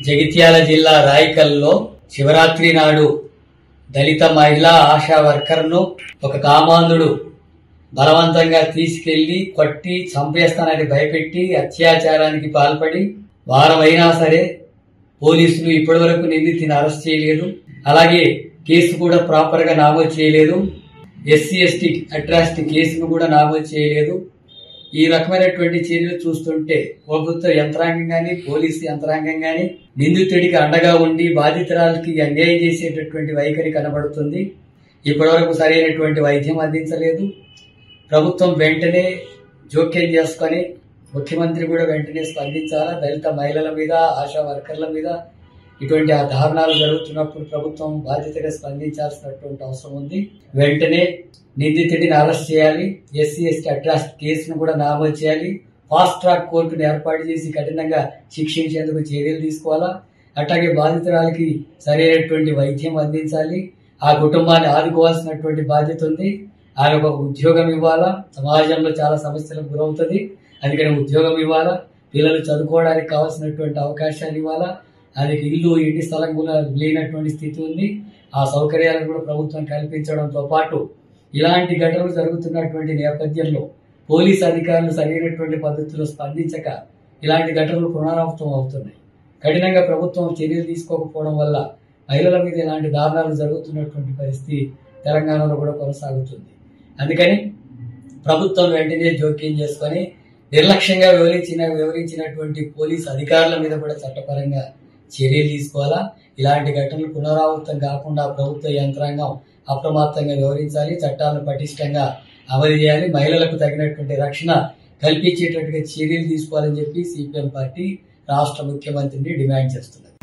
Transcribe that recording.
జగిత్యాల జిల్లా రాయికల్లో శివరాత్రి నాడు దళిత మహిళా ఆశా వర్కర్ను ఒక కామాంధుడు బలవంతంగా తీసుకెళ్లి కొట్టి చంపేస్తానని భయపెట్టి అత్యాచారానికి పాల్పడి వారమైనా సరే పోలీసులు ఇప్పటివరకు నిందితుని అరెస్ట్ చేయలేదు. అలాగే కేసు కూడా ప్రాపర్ గా నమోదు చేయలేదు. ఎస్సీ ఎస్టీ అట్రాసిటీ కేసును కూడా నమోదు చేయలేదు. ఈ రకమైనటువంటి చర్యలు చూస్తుంటే ప్రభుత్వ యంత్రాంగం గాని పోలీసు యంత్రాంగం గాని నిందితుడికి అండగా ఉండి బాధితురాలకి అన్యాయం చేసేటటువంటి వైఖరి కనబడుతుంది. ఇప్పటివరకు సరైనటువంటి వైద్యం అందించలేదు. ప్రభుత్వం వెంటనే జోక్యం చేసుకొని ముఖ్యమంత్రి కూడా వెంటనే స్పందించాలా. దళిత మహిళల మీద ఆశా వర్కర్ల మీద ఇటువంటి దారుణాలు జరుగుతున్నప్పుడు ప్రభుత్వం బాధ్యతగా స్పందించాల్సినటువంటి అవసరం ఉంది. వెంటనే నిందితుడిని అరెస్ట్ చేయాలి. ఎస్సీ ఎస్టీ అట్రాసిటీ కేసును కూడా నమోదు చేయాలి. ఫాస్ట్ ట్రాక్ కోర్టును ఏర్పాటు చేసి కఠినంగా శిక్షించేందుకు చర్యలు తీసుకోవాలా. అట్లాగే బాధితురాలకి సరైనటువంటి వైద్యం అందించాలి. ఆ కుటుంబాన్ని ఆదుకోవాల్సినటువంటి బాధ్యత ఉంది. ఆయన ఒక ఉద్యోగం ఇవ్వాలా. సమాజంలో చాలా సమస్యలకు గురవుతుంది. అందుకని ఉద్యోగం ఇవ్వాలా. పిల్లలు చదువుకోవడానికి కావాల్సినటువంటి అవకాశాలు ఇవ్వాలా. ఆయనకి ఇల్లు ఇంటి స్థలం కూడా లేనటువంటి స్థితి ఉంది. ఆ సౌకర్యాలను కూడా ప్రభుత్వం కల్పించడంతో పాటు ఇలాంటి ఘటనలు జరుగుతున్నటువంటి నేపథ్యంలో పోలీసు అధికారులు సరైనటువంటి పద్ధతిలో స్పందించక ఇలాంటి ఘటనలు పునరావృతం అవుతున్నాయి. కఠినంగా ప్రభుత్వం చర్యలు తీసుకోకపోవడం వల్ల మహిళల మీద ఇలాంటి దారుణాలు జరుగుతున్నటువంటి పరిస్థితి తెలంగాణలో కూడా కొనసాగుతుంది. అందుకని ప్రభుత్వం వెంటనే జోక్యం చేసుకొని నిర్లక్ష్యంగా వివరించినటువంటి పోలీసు అధికారుల మీద కూడా చట్టపరంగా చర్యలు తీసుకోవాలా. ఇలాంటి ఘటనలు పునరావృతం కాకుండా ప్రభుత్వ యంత్రాంగం అప్రమత్తంగా వ్యవహరించాలి. చట్టాలను పటిష్టంగా అమలు చేయాలి. మహిళలకు తగినటువంటి రక్షణ కల్పించేటట్టుగా చర్యలు తీసుకోవాలని చెప్పి సిపిఎం పార్టీ రాష్ట్ర ముఖ్యమంత్రిని డిమాండ్ చేస్తున్నారు.